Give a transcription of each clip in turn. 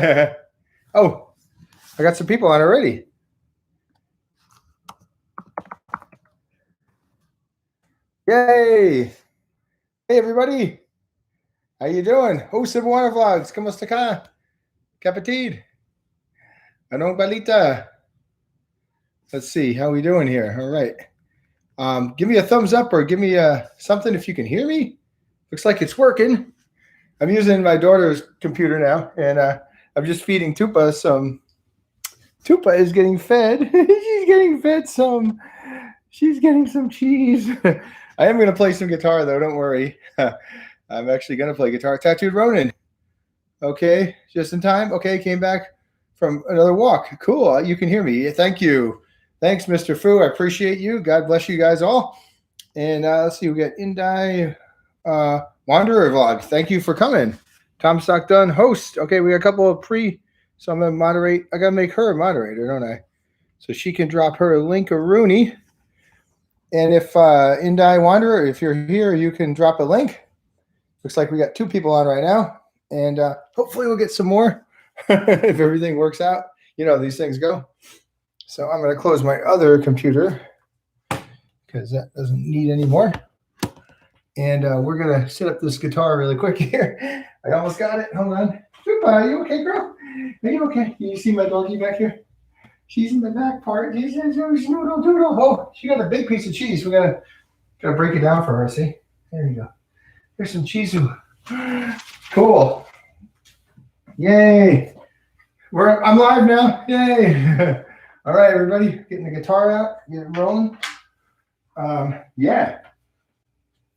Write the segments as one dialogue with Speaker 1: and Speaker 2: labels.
Speaker 1: Oh, I got some people on already. Yay! Hey everybody, how you doing? Oh, Cebuana Vlogs, kamusta ka? Kapatid? Anong balita? Let's see, how we doing here? All right. Give me a thumbs up or give me something if you can hear me. Looks like it's working. I'm using my daughter's computer now, and I'm just feeding Tupa some. Tupa is getting fed. She's getting fed some. She's getting some cheese. I am going to play some guitar, though. Don't worry. I'm actually going to play guitar. Tattooed Ronin. Okay, just in time. Okay, came back from another walk. Cool. You can hear me. Thank you. Thanks, Mr. Fu. I appreciate you. God bless you guys all. And let's see, we got Indai Wanderer Vlog. Thank you for coming. Tom Stockton, host. Okay, we got a couple of so I'm going to moderate. I got to make her a moderator, don't I? So she can drop her link a Rooney. And if Indai Wanderer, if you're here, you can drop a link. Looks like we got 2 people on right now. And hopefully we'll get some more if everything works out. You know, these things go. So I'm going to close my other computer because that doesn't need any more. And we're going to set up this guitar really quick here. I almost got it. Hold on. Are you okay, girl? Are you okay? Can you see my doggy back here? She's in the back part. She's noodle doodle. Oh, she got a big piece of cheese. We gotta break it down for her. See? There you go. There's some cheese. Cool. Yay. I'm live now. Yay. All right, everybody, getting the guitar out, get it rolling. Yeah.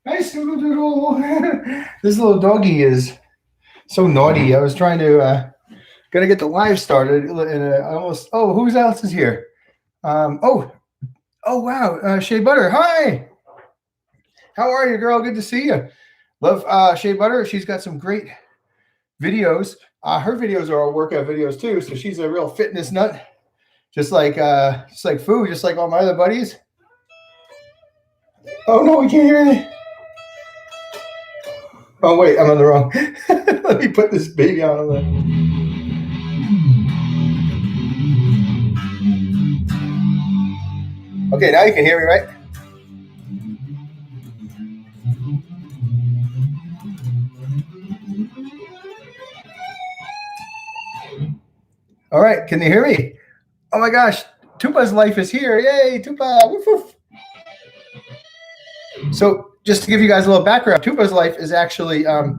Speaker 1: Nice doodle doodle. This little doggy is so naughty. I was trying to gonna get the live started, and I almost. Oh, who else is here? Oh wow, Shea Butter. Hi. How are you, girl? Good to see you. Love Shea Butter. She's got some great videos. Her videos are all workout videos too. So she's a real fitness nut, just like Fu, just like all my other buddies. Oh no, we can't hear anything. Oh wait, I'm on the wrong. Let me put this baby on the. Okay, now you can hear me, right? All right, can you hear me? Oh my gosh, Tupa's life is here. Yay, Tupa. Woof, woof. So just to give you guys a little background, Tupa's life is actually a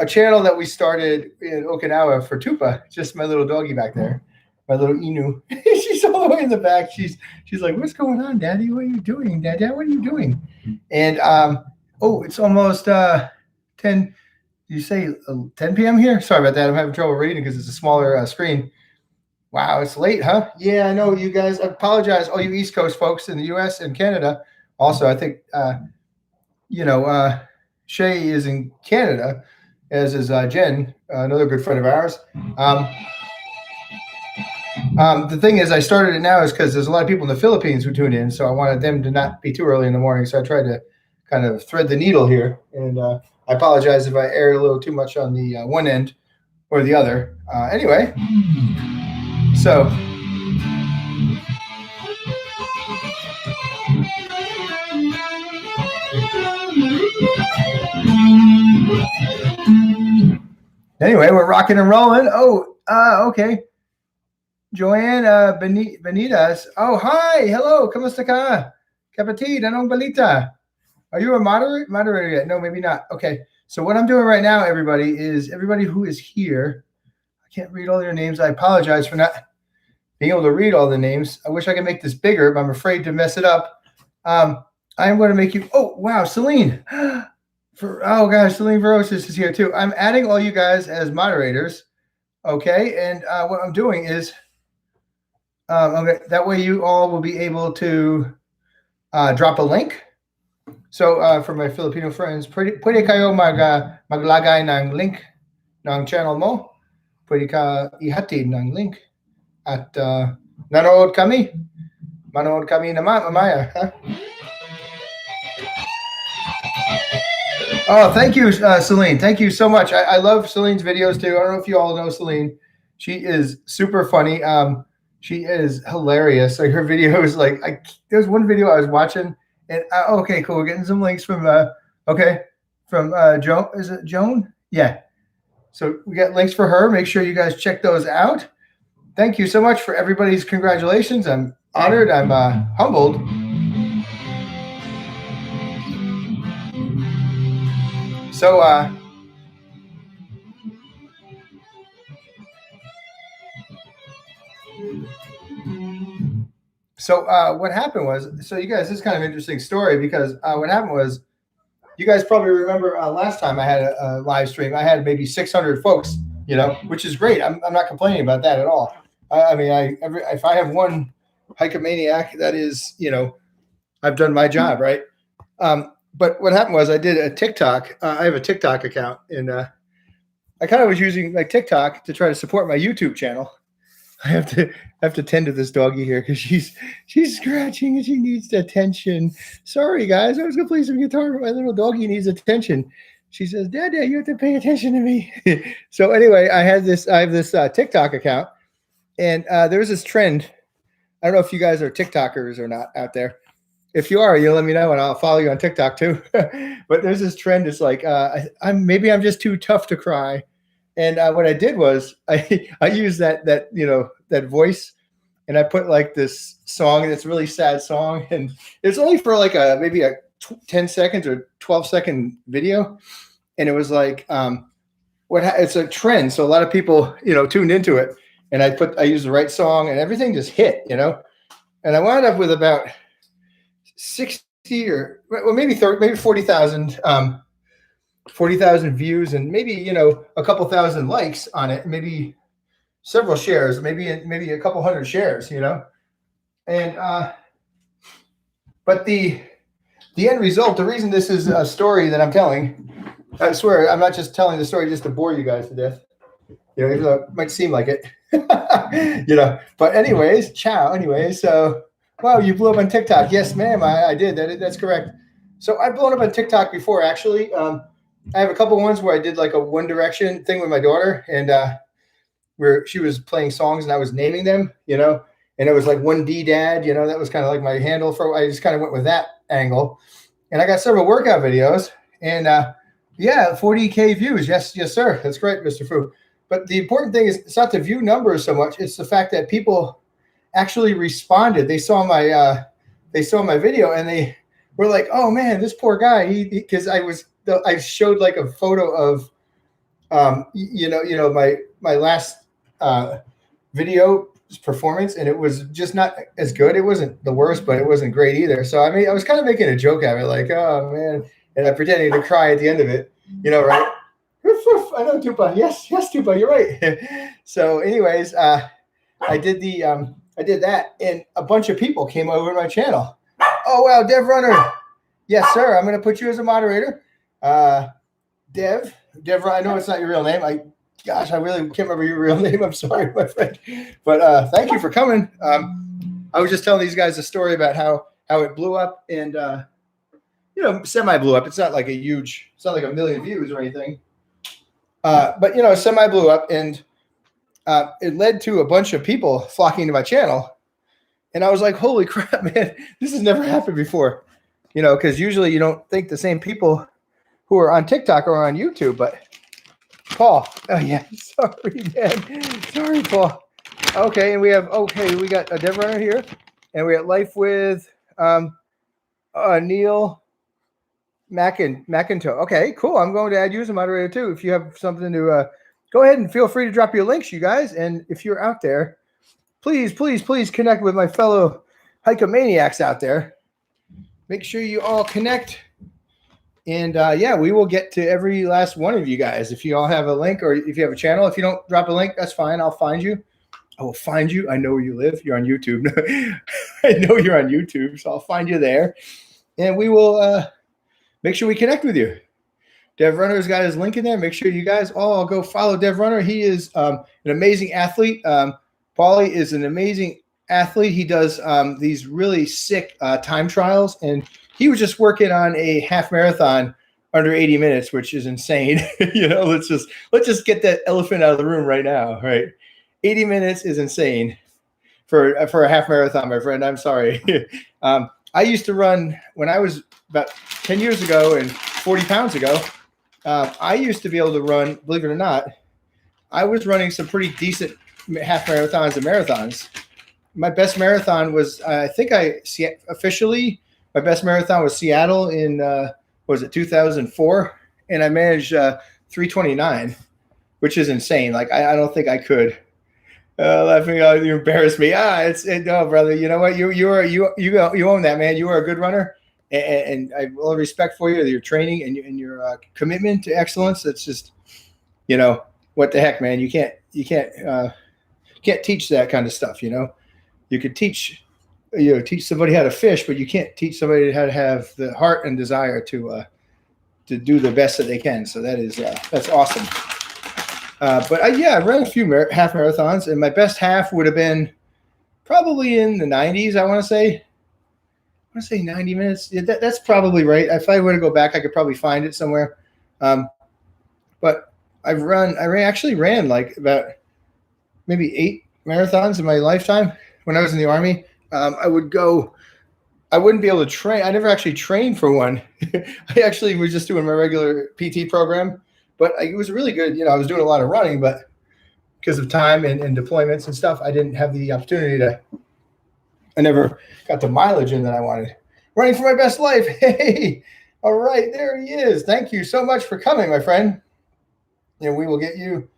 Speaker 1: channel that we started in Okinawa for Tupa. Just my little doggy back there, my little Inu. She's all the way in the back. She's like, "What's going on, Daddy? What are you doing, Dad? What are you doing?" And it's almost 10. You say 10 p.m. here? Sorry about that. I'm having trouble reading because it's a smaller screen. Wow, it's late, huh? Yeah, I know, you guys. I apologize, all you East Coast folks in the U.S. and Canada. Also, I think, Shay is in Canada, as is Jen, another good friend of ours. The thing is, I started it now is because there's a lot of people in the Philippines who tune in, so I wanted them to not be too early in the morning. So I tried to kind of thread the needle here, and I apologize if I aired a little too much on the one end or the other. Anyway, so. Anyway, we're rocking and rolling. Oh, okay. Joanne Benitez. Oh, hi. Hello. Kamusta ka? Kapatid, anong balita? Are you a moderator yet? No, maybe not. Okay. So what I'm doing right now, everybody, is everybody who is here. I can't read all your names. I apologize for not being able to read all the names. I wish I could make this bigger, but I'm afraid to mess it up. I'm going to make you. Oh, wow. Celine. Oh gosh, Celine Verosis is here too. I'm adding all you guys as moderators, okay? And what I'm doing is, okay, that way you all will be able to drop a link. So for my Filipino friends, pwede kayo maglagay ng link ng channel mo. Pwede ka ihatid ng link at manood kami naman mamaya. Huh? Oh, thank you, Celine. Thank you so much. I love Celine's videos too. I don't know if you all know Celine. She is super funny. She is hilarious. Like her videos, like there's one video I was watching, and okay, cool. We're getting some links from from Joan. Is it Joan? Yeah. So we got links for her. Make sure you guys check those out. Thank you so much for everybody's congratulations. I'm honored. I'm humbled. So what happened was, so you guys, this is kind of an interesting story because what happened was, you guys probably remember last time I had a live stream, I had maybe 600 folks, which is great. I'm not complaining about that at all. I mean, if I have one Hycomaniac, that is, I've done my job, right? But what happened was I did a TikTok. I have a TikTok account, and I kind of was using like TikTok to try to support my YouTube channel. I have to tend to this doggy here because she's scratching and she needs attention. Sorry, guys, I was gonna play some guitar, but my little doggy needs attention. She says, "Dad, you have to pay attention to me." So anyway, I have this TikTok account, and there's this trend. I don't know if you guys are TikTokers or not out there. If you are, let me know and I'll follow you on TikTok too. But there's this trend. It's like I'm just too tough to cry. And what I did was I used that voice, and I put like this song that's a really sad song, and it's only for like maybe a 10 seconds or 12-second video, and it was like it's a trend, so a lot of people tuned into it, and I used the right song, and everything just hit, and I wound up with about 60 or maybe 40,000. 40,000 views and maybe a couple thousand likes on it, maybe several shares, maybe a couple hundred shares, and but the end result, the reason this is a story that I'm telling, I swear I'm not just telling the story just to bore you guys to death, even though it might seem like it. But anyways, so wow, you blew up on TikTok. Yes, ma'am, I did. That's correct. So I've blown up on TikTok before, actually. I have a couple ones where I did like a One Direction thing with my daughter, and where she was playing songs and I was naming them, and it was like 1D Dad, that was kind of like my handle for. I just kind of went with that angle, and I got several workout videos, and 40K views. Yes, sir. That's great, Mr. Fu. But the important thing is it's not the view numbers so much; it's the fact that people actually responded. They saw my video and they were like, "Oh man, this poor guy." Because I showed like a photo of, my last video performance, and it was just not as good. It wasn't the worst, but it wasn't great either. So I mean, I was kind of making a joke out of it, like, "Oh man," and I'm pretending to cry at the end of it, right? I know, Tupa. Yes, Tupa, you're right. So, anyways, I did that, and a bunch of people came over to my channel. Oh wow, Dev Runner. Yes, sir. I'm going to put you as a moderator. Dev, I know it's not your real name. I really can't remember your real name. I'm sorry, my friend. But thank you for coming. I was just telling these guys a story about how it blew up, and semi blew up. It's not like it's not like a million views or anything. But semi blew up, and it led to a bunch of people flocking to my channel. And I was like, holy crap, man, this has never happened before. Because usually you don't think the same people who are on TikTok or on YouTube, but Paul. Oh yeah, sorry, man. Sorry, Paul. Okay, and we got a Dev Runner here, and we got Life with Neil McIntosh. Okay, cool. I'm going to add you as a moderator too. If you have something to go ahead and feel free to drop your links, you guys. And if you're out there, please connect with my fellow Hycomaniacs out there. Make sure you all connect. And we will get to every last one of you guys. If you all have a link, or if you have a channel, if you don't drop a link, that's fine. I'll find you. I will find you. I know where you live. You're on YouTube. I know you're on YouTube, so I'll find you there. And we will make sure we connect with you. Dev Runner's got his link in there. Make sure you guys all go follow Dev Runner. He is an amazing athlete. Paulie is an amazing athlete. He does these really sick time trials, and he was just working on a half marathon under 80 minutes, which is insane. Let's just get that elephant out of the room right now, right? 80 minutes is insane for a half marathon, my friend. I'm sorry. I used to run when I was about 10 years ago and 40 pounds ago. I used to be able to run, believe it or not, I was running some pretty decent half marathons and marathons. My best marathon was, officially, my best marathon was Seattle in, 2004? And I managed 3:29, which is insane. Like, I don't think I could. Laughing, you embarrass me. No, brother. You know what? You own that, man. You are a good runner, and I have all the respect for you, your training and your commitment to excellence. That's just, what the heck, man. You can't teach that kind of stuff. You could teach somebody how to fish, but you can't teach somebody how to have the heart and desire to do the best that they can. So that's awesome. But I ran a few half marathons, and my best half would have been probably in the 90s. I want to say 90 minutes. Yeah, that's probably right. If I were to go back, I could probably find it somewhere. But I actually ran like about maybe 8 marathons in my lifetime when I was in the Army. I wouldn't be able to train. I never actually trained for one. I actually was just doing my regular PT program. But it was really good. I was doing a lot of running, but because of time and deployments and stuff, I didn't have the opportunity I never got the mileage in that I wanted. Running for my best life. Hey, all right, there he is. Thank you so much for coming, my friend. We will get you.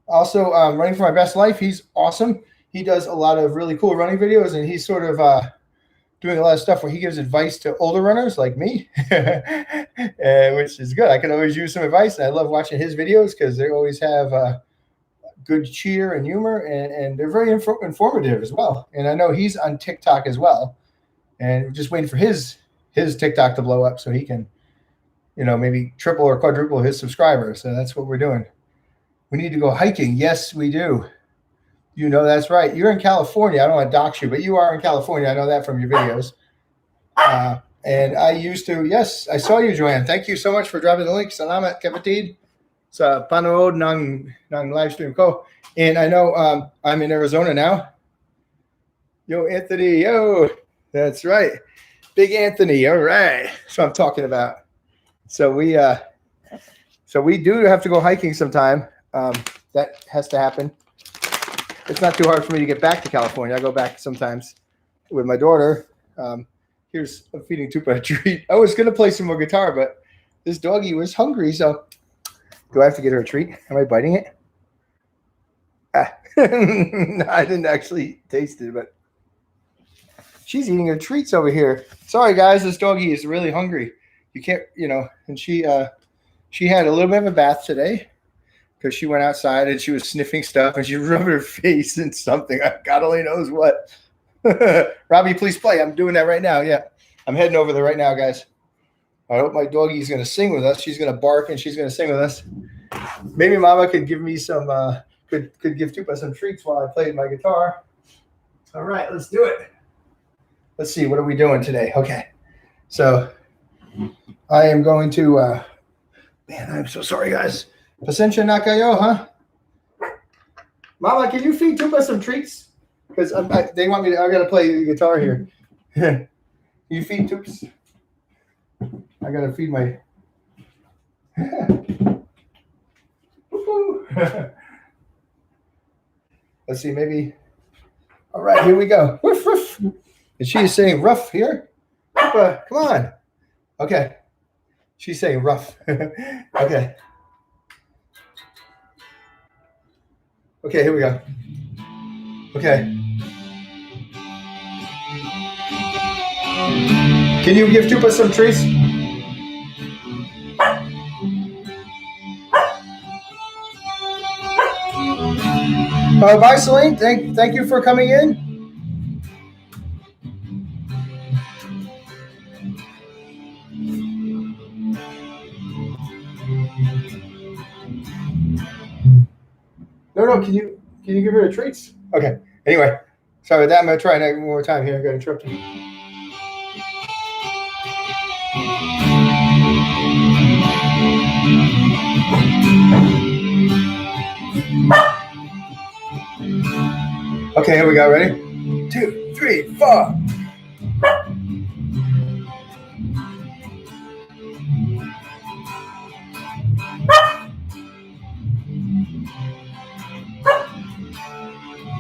Speaker 1: Also, running for my best life. He's awesome. He does a lot of really cool running videos, and he's sort of doing a lot of stuff where he gives advice to older runners like me, which is good. I can always use some advice. And I love watching his videos because they always have good cheer and humor, and they're very informative as well. And I know he's on TikTok as well, and we're just waiting for his TikTok to blow up so he can, maybe triple or quadruple his subscribers. So that's what we're doing. We need to go hiking. Yes, we do. That's right. You're in California. I don't want to dox you, but you are in California. I know that from your videos. And I used to, yes, I saw you, Joanne. Thank you so much for dropping the link. Salamat, kapatid, sa panood ng live stream ko. And I know I'm in Arizona now. Yo, Anthony. Yo, that's right. Big Anthony. All right. That's what I'm talking about. So we do have to go hiking sometime. That has to happen. It's not too hard for me to get back to California. I go back sometimes with my daughter. I'm feeding Tupa a treat. I was going to play some more guitar, but this doggy was hungry. So do I have to get her a treat? Am I biting it? No, I didn't actually taste it, but she's eating her treats over here. Sorry, guys. This doggy is really hungry. You can't, and she had a little bit of a bath today, because she went outside and she was sniffing stuff and she rubbed her face in something. God only knows what. Robbie, please play. I'm doing that right now. Yeah, I'm heading over there right now, guys. I hope my doggy's going to sing with us. She's going to bark and she's going to sing with us. Maybe Mama could give me some, could give Tupa some treats while I played my guitar. All right, let's do it. Let's see. What are we doing today? Okay. So I am going to, man, I'm so sorry, guys. Pasensya na kayo, huh? Mama, can you feed Tupa some treats? Because they want me to. I gotta play the guitar here. You feed Tups. I gotta feed my. Let's see, maybe. All right, here we go. Woof, woof. And she is saying rough here. Tupa, come on. Okay. She's saying rough. Okay. Okay, here we go. Okay. Can you give Tupa some treats? Bye, Celine. Thank you for coming in. No. Can you give her a treats? Okay. Anyway, sorry about that. I'm gonna try it one more time here. I got interrupted. Okay, here we go. Ready? 2, 3, 4.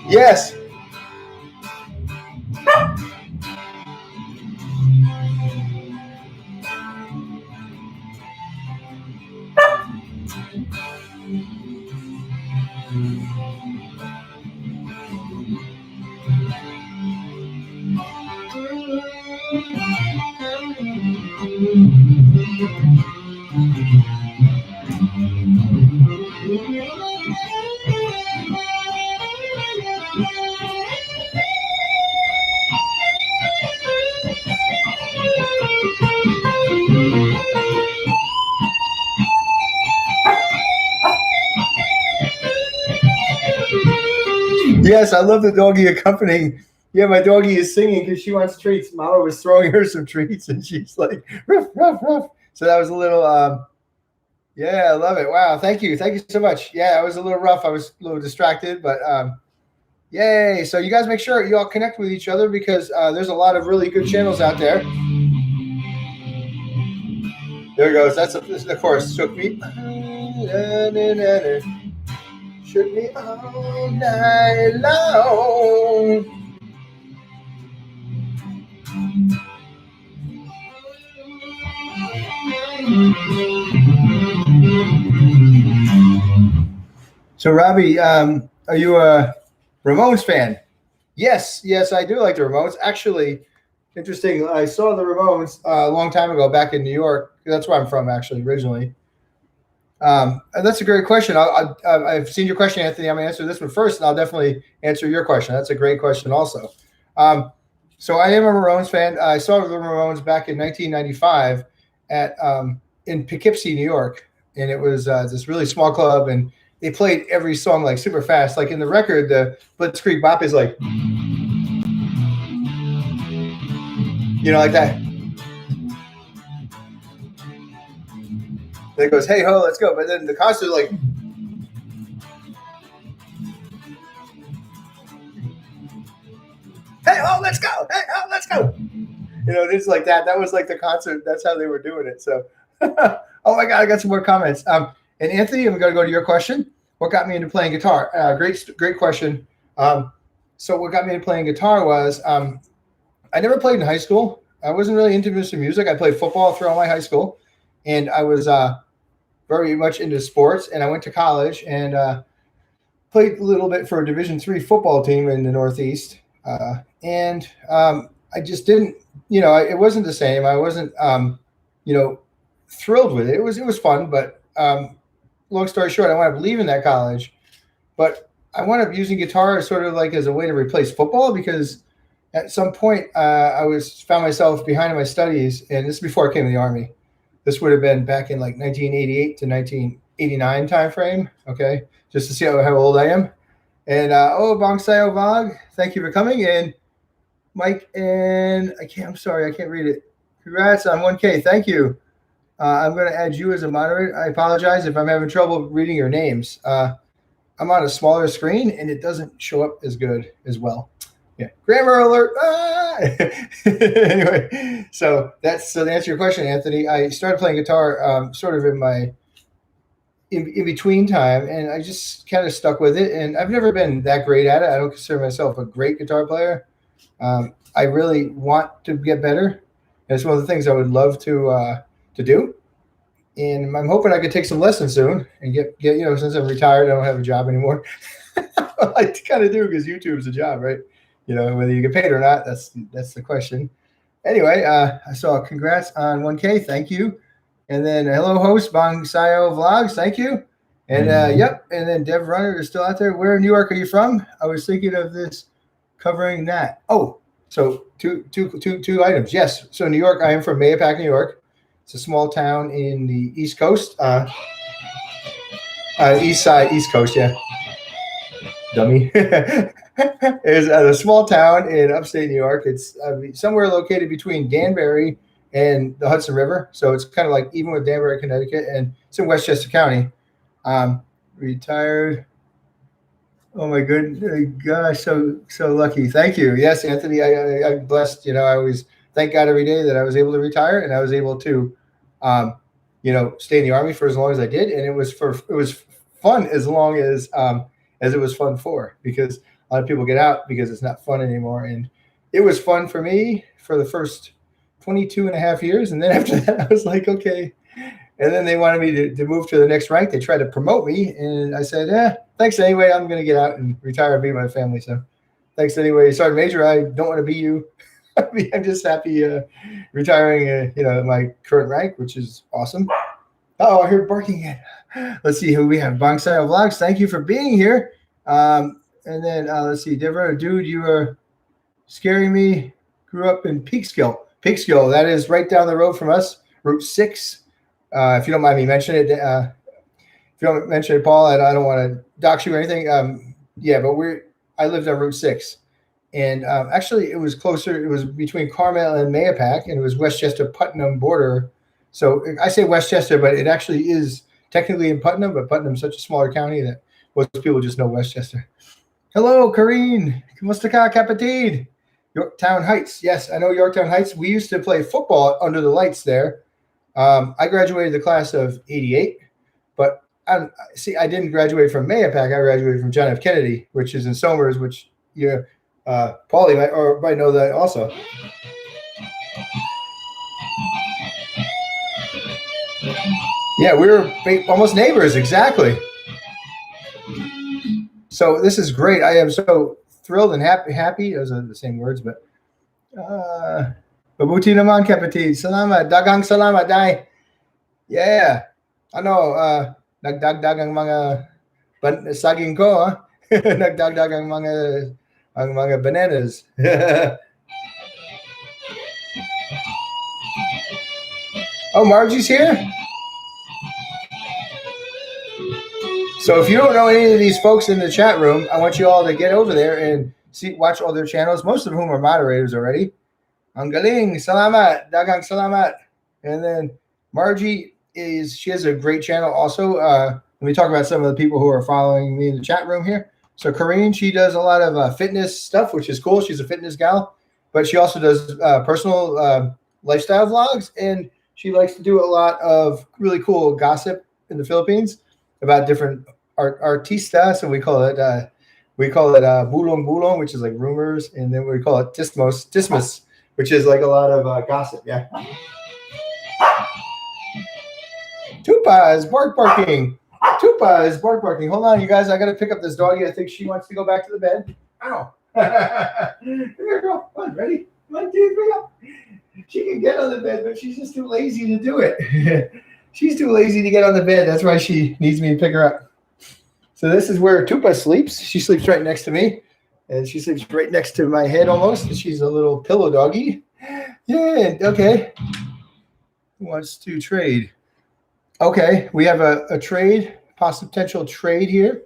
Speaker 1: Yes. Yes, I love the doggy accompanying. Yeah, my doggy is singing because she wants treats. Mama was throwing her some treats, and she's like, ruff, ruff, ruff. So that was a little, yeah, I love it. Wow, thank you so much. Yeah, I was a little rough. I was a little distracted, but yay! So you guys make sure you all connect with each other because there's a lot of really good channels out there. There it goes. That's of course shook me. Shook me all night long. So, Robbie, are you a Ramones fan? Yes, I do like the Ramones. Actually, interesting. I saw the Ramones a long time ago back in New York. That's where I'm from, actually, originally. And that's a great question. I've seen your question, Anthony. I'm going to answer this one first, and I'll definitely answer your question. That's a great question, also. So I am a Ramones fan. I saw the Ramones back in 1995 at in Poughkeepsie, New York, and it was this really small club, and they played every song like super fast. Like in the record, the Blitzkrieg Bop is like, like that. Then it goes, hey ho, let's go. But then the concert like, hey ho, let's go. Hey ho, let's go. Just like that. That was like the concert. That's how they were doing it. So, oh my God, I got some more comments. And Anthony, I'm going to go to your question. What got me into playing guitar? Great question. So what got me into playing guitar was I never played in high school. I wasn't really into music. I played football throughout my high school, and I was very much into sports. And I went to college and played a little bit for a Division III football team in the Northeast. And I just didn't, it wasn't the same. I wasn't, thrilled with it. It was fun, but long story short, I wound up leaving that college. But I wound up using guitar sort of like as a way to replace football because at some point I found myself behind in my studies, and this is before I came to the Army. This would have been back in like 1988 to 1989 timeframe. Okay, just to see how old I am. And Bong Sayo Vlog, thank you for coming. And Mike and I'm sorry, I can't read it. Congrats on 1K. Thank you. I'm going to add you as a moderator. I apologize if I'm having trouble reading your names. I'm on a smaller screen and it doesn't show up as good as well. Yeah, grammar alert. Anyway, so to answer your question, Anthony, I started playing guitar sort of in my in between time, and I just kind of stuck with it. And I've never been that great at it. I don't consider myself a great guitar player. I really want to get better. And it's one of the things I would love to do. And I'm hoping I could take some lessons soon and get since I'm retired, I don't have a job anymore. I kind of do because YouTube's a job, right? Whether you get paid or not, that's the question. Anyway, I saw congrats on 1K. Thank you. And then hello, host Bong Sayo Vlogs. Thank you. And yep. And then Dev Runner is still out there. Where in New York are you from? I was thinking of this covering that. Oh, so two items. Yes. So New York, I am from Mahopac, New York. It's a small town in the East Coast. East side, East Coast, yeah. Dummy. It's a small town in upstate New York. It's somewhere located between Danbury and the Hudson River. So it's kind of like even with Danbury, Connecticut, and it's in Westchester County. Retired. Oh my good gosh, so lucky. Thank you. Yes, Anthony, I'm blessed. I always thank God every day that I was able to retire and I was able to, um, stay in the Army for as long as I did, and it was fun as it was fun for, because a lot of people get out because it's not fun anymore, and it was fun for me for the first 22 and a half years, and then after that I was like, okay. And then they wanted me to move to the next rank. They tried to promote me, and I said, thanks anyway. I'm going to get out and retire and be with my family. So thanks anyway. Sergeant Major, I don't want to be you. I'm just happy retiring, my current rank, which is awesome. Oh, I hear barking again. Let's see who we have. Bonsai Vlogs, thank you for being here. And then let's see, Deborah, dude, you are scaring me. Grew up in Peekskill. Peekskill, that is right down the road from us, Route 6. If you don't mind me mentioning it, if you don't mention it, Paul, I don't want to dox you or anything. But I lived on Route 6, and actually it was closer. It was between Carmel and Mahopac, and it was Westchester Putnam border. So I say Westchester, but it actually is technically in Putnam, but Putnam's such a smaller county that most people just know Westchester. Hello, Karine. Kamusta ka, kapatid? Yorktown Heights. Yes, I know Yorktown Heights. We used to play football under the lights there. I graduated the class of '88, but I didn't graduate from Mahopac. I graduated from John F. Kennedy, which is in Somers, which Paulie might know that also. Yeah, we were almost neighbors, exactly. So this is great. I am so thrilled and happy. Those are the same words, but mabuti naman, kapatid. Salamat. Dagang salamat, dai. Yeah. Ano, nagdagdag ang mga saging ko, ha? Nagdagdag ang mga bananas. Oh, Margie's here? So if you don't know any of these folks in the chat room, I want you all to get over there and watch all their channels, most of whom are moderators already. Ang galing, salamat, dagang salamat. And then Margie she has a great channel also. Let me talk about some of the people who are following me in the chat room here. So Karine, she does a lot of fitness stuff, which is cool. She's a fitness gal, but she also does personal lifestyle vlogs, and she likes to do a lot of really cool gossip in the Philippines about different artista. So we call it bulong bulong, which is like rumors, and then we call it tismus, which is like a lot of gossip. Yeah. Tupa is barking. Tupa is barking. Hold on, you guys. I got to pick up this doggy. I think she wants to go back to the bed. Ow. Come here, girl. Come on, ready? Come on, dude, bring up. She can get on the bed, but she's just too lazy to do it. She's too lazy to get on the bed. That's why she needs me to pick her up. So this is where Tupa sleeps. She sleeps right next to me, and she sleeps right next to my head almost. She's a little pillow doggy. Yeah, okay. Who wants to trade? Okay, we have a trade, potential trade here.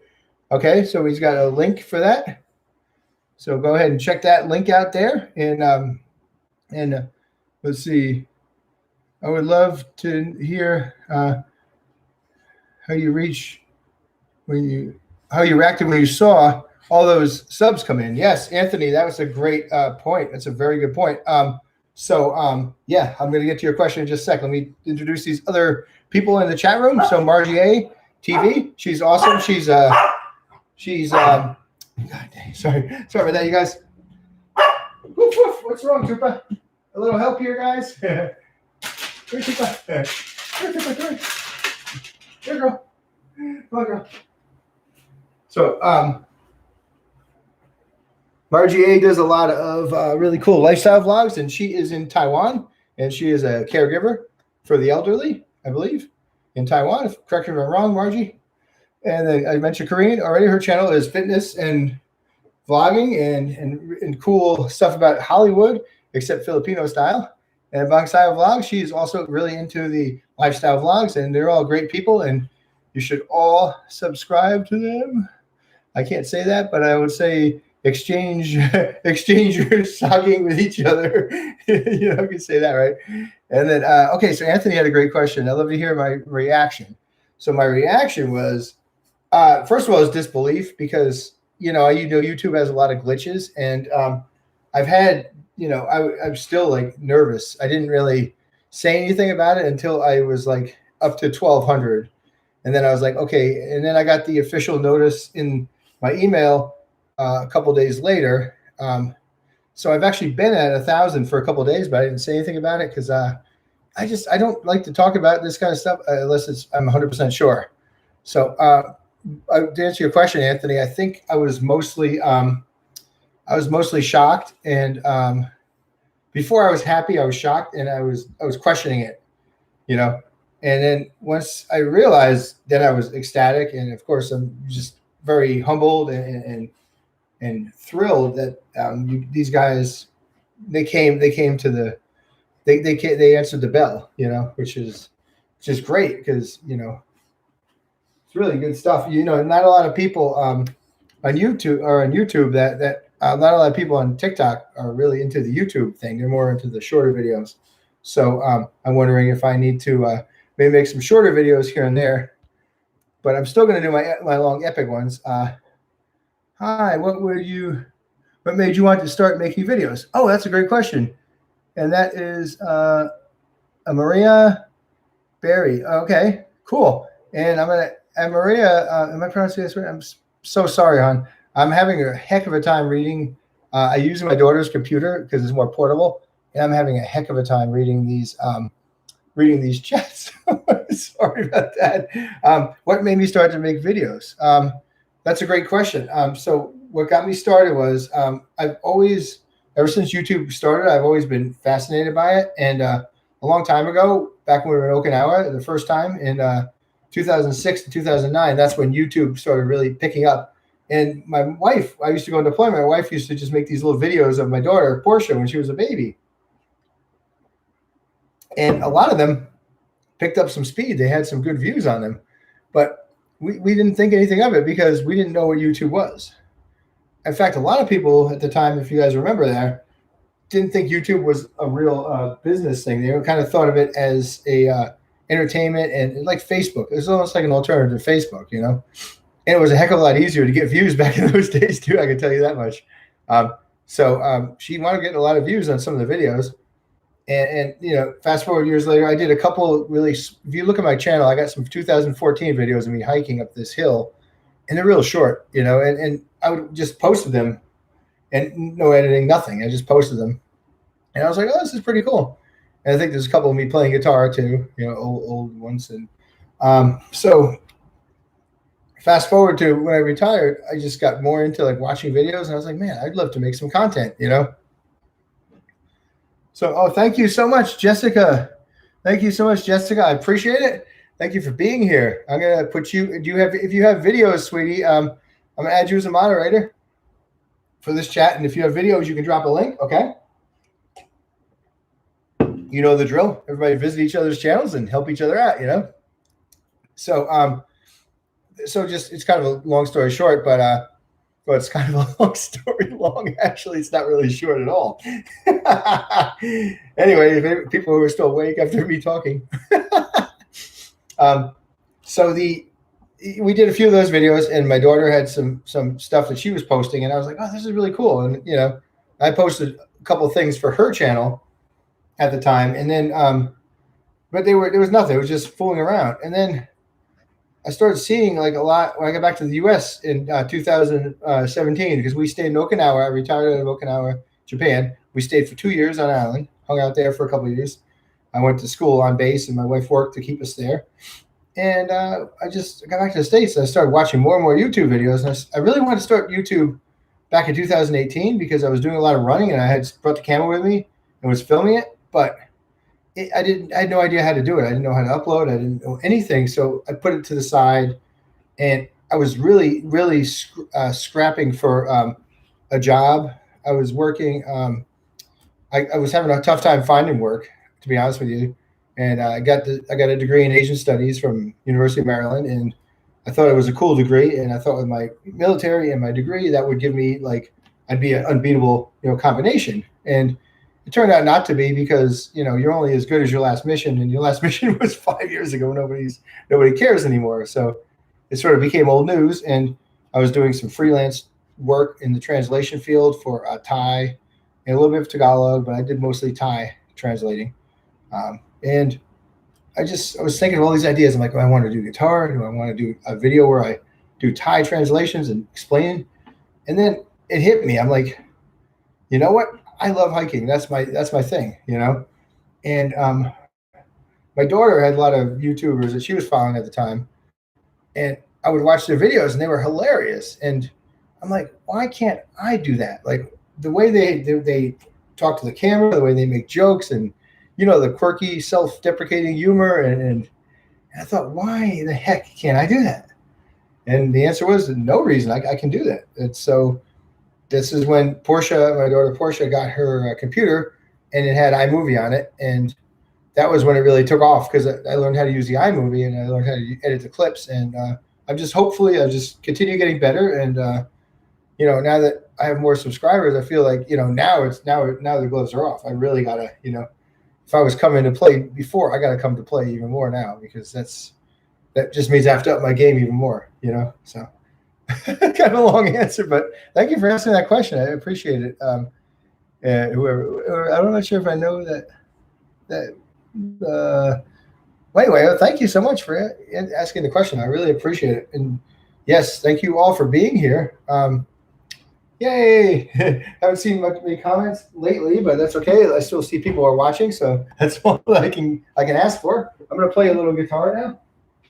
Speaker 1: Okay, so he's got a link for that. So go ahead and check that link out there. And let's see. I would love to hear how you reacted when you saw all those subs come in. Yes, Anthony, that was a great point. That's a very good point. So I'm going to get to your question in just a sec. Let me introduce these other people in the chat room. So Margie A. TV, she's awesome. She's God dang, sorry about that, you guys. Woof, woof. What's wrong, Tupa? A little help here, guys. Here, Tupa. Here, Tupa. Here, girl. Come on, girl. So Margie A does a lot of really cool lifestyle vlogs, and she is in Taiwan, and she is a caregiver for the elderly, I believe, in Taiwan. Correct me if I'm wrong, Margie. And then I mentioned Karine already. Her channel is fitness and vlogging and cool stuff about Hollywood, except Filipino style. And Bonsai Vlogs, she's also really into the lifestyle vlogs, and they're all great people, and you should all subscribe to them. I can't say that, but I would say exchange your stocking with each other. You can say that, right? And then, okay, so Anthony had a great question. I'd love to hear my reaction. So my reaction was, first of all, is disbelief, because YouTube has a lot of glitches, and I've had, I'm still like nervous. I didn't really say anything about it until I was like up to 1,200. And then I was like, okay. And then I got the official notice in my email a couple days later. So I've actually been at 1,000 for a couple of days, but I didn't say anything about it because I don't like to talk about this kind of stuff unless I'm 100% sure. So to answer your question, Anthony, I think I was mostly shocked, and before I was happy, I was shocked, and I was questioning it, And then once I realized, then I was ecstatic, and of course I'm just very humbled and thrilled that these guys they answered the bell, which is great because it's really good stuff. Not a lot of people on YouTube that not a lot of people on TikTok are really into the YouTube thing. They're more into the shorter videos. So I'm wondering if I need to maybe make some shorter videos here and there, but I'm still going to do my long epic ones. Hi, what made you want to start making videos? Oh, that's a great question. And that is Maria Berry. Okay, cool. And Maria, am I pronouncing this right? I'm so sorry, hon. I'm having a heck of a time reading. I use my daughter's computer because it's more portable, and I'm having a heck of a time reading these chats. Sorry about that. What made me start to make videos? That's a great question. So what got me started was ever since YouTube started, I've always been fascinated by it. And a long time ago, back when we were in Okinawa, the first time in 2006 to 2009, that's when YouTube started really picking up. And my wife, I used to go on deployment. My wife used to just make these little videos of my daughter, Portia, when she was a baby. And a lot of them picked up some speed. They had some good views on them. But we didn't think anything of it because we didn't know what YouTube was. In fact, a lot of people at the time, if you guys remember that, didn't think YouTube was a real business thing. They kind of thought of it as a entertainment and like Facebook. It was almost like an alternative to Facebook, And it was a heck of a lot easier to get views back in those days too. I can tell you that much. So she wanted to get a lot of views on some of the videos. And fast forward years later, I did a couple really. If you look at my channel, I got some 2014 videos of me hiking up this hill, and they're real short, And I would just posted them, and no editing, nothing. I just posted them, and I was like, "Oh, this is pretty cool." And I think there's a couple of me playing guitar too, old ones. And so fast forward to when I retired, I just got more into like watching videos, and I was like, "Man, I'd love to make some content," So, thank you so much, Jessica. Thank you so much, Jessica. I appreciate it. Thank you for being here. I'm gonna put you. If you have videos, sweetie, I'm gonna add you as a moderator for this chat. And if you have videos, you can drop a link. Okay. You know the drill. Everybody visit each other's channels and help each other out. So so just it's kind of a long story short, but it's kind of a long story long. Actually, it's not really short at all. Anyway, people who are still awake after me talking. So we did a few of those videos, and my daughter had some stuff that she was posting, and I was like, "Oh, this is really cool." And I posted a couple of things for her channel at the time, and then but there was nothing. It was just fooling around, and then I started seeing like a lot when I got back to the U.S. in 2017 because we stayed in Okinawa. I retired out of Okinawa, Japan. We stayed for 2 years on island, hung out there for a couple of years. I went to school on base, and my wife worked to keep us there. And I just got back to the States, and I started watching more and more YouTube videos. And I really wanted to start YouTube back in 2018 because I was doing a lot of running, and I had brought the camera with me and was filming it, but I had no idea how to do it. I didn't know how to upload. I didn't know anything. So I put it to the side, and I was really, really scrapping for a job. I was working. I was having a tough time finding work, to be honest with you. And I got a degree in Asian Studies from University of Maryland, and I thought it was a cool degree. And I thought with my military and my degree, that would give me I'd be an unbeatable combination. And it turned out not to be because you're only as good as your last mission, and your last mission was 5 years ago. Nobody cares anymore. So it sort of became old news, and I was doing some freelance work in the translation field for Thai and a little bit of Tagalog, but I did mostly Thai translating. And I was thinking of all these ideas. I'm like, do I want to do guitar? Do I want to do a video where I do Thai translations and explain? And then it hit me. I'm like, you know what? I love hiking. That's my thing, And my daughter had a lot of YouTubers that she was following at the time, and I would watch their videos, and they were hilarious. And I'm like, why can't I do that? Like the way they talk to the camera, the way they make jokes, and the quirky, self-deprecating humor, and I thought, why the heck can't I do that? And the answer was no reason. I can do that. And so this is when my daughter Portia, got her computer, and it had iMovie on it, and that was when it really took off because I learned how to use the iMovie and I learned how to edit the clips. And I'll just continue getting better. And now that I have more subscribers, I feel like now the gloves are off. I really gotta if I was coming to play before, I gotta come to play even more now because that just means I have to up my game even more. So kind of a long answer, but thank you for asking that question. I appreciate it. Whoever, I'm not sure if I know that. Anyway, thank you so much for asking the question. I really appreciate it. And yes, thank you all for being here. Yay! Haven't seen many comments lately, but that's okay. I still see people are watching, so that's all I can ask for. I'm gonna play a little guitar now.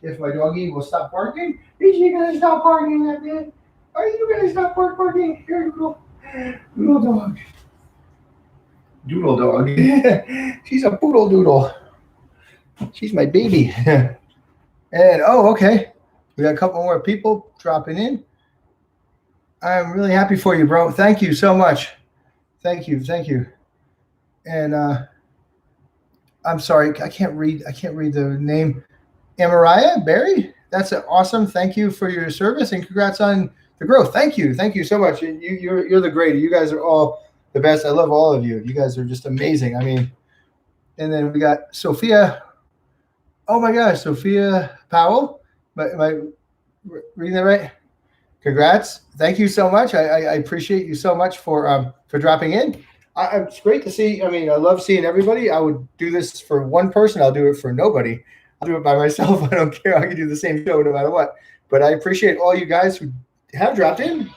Speaker 1: If my doggy will stop barking. Is she gonna stop barking that bit? Are you gonna stop barking? Here you go. Doodle dog. Doodle dog. She's a poodle doodle. She's my baby. And okay. We got a couple more people dropping in. I'm really happy for you, bro. Thank you so much. Thank you. And I'm sorry, I can't read the name. Amariah Barry, that's awesome. Thank you for your service and congrats on the growth. Thank you so much. You're the great. You guys are all the best. I love all of you. You guys are just amazing. I mean, and then we got Sophia. Oh my gosh, Sophia Powell. Am I reading that right? Congrats. Thank you so much. I appreciate you so much for dropping in. It's great to see. I mean, I love seeing everybody. I would do this for one person. I'll do it for nobody. I'll do it by myself. I don't care. I can do the same show no matter what. But I appreciate all you guys who have dropped in.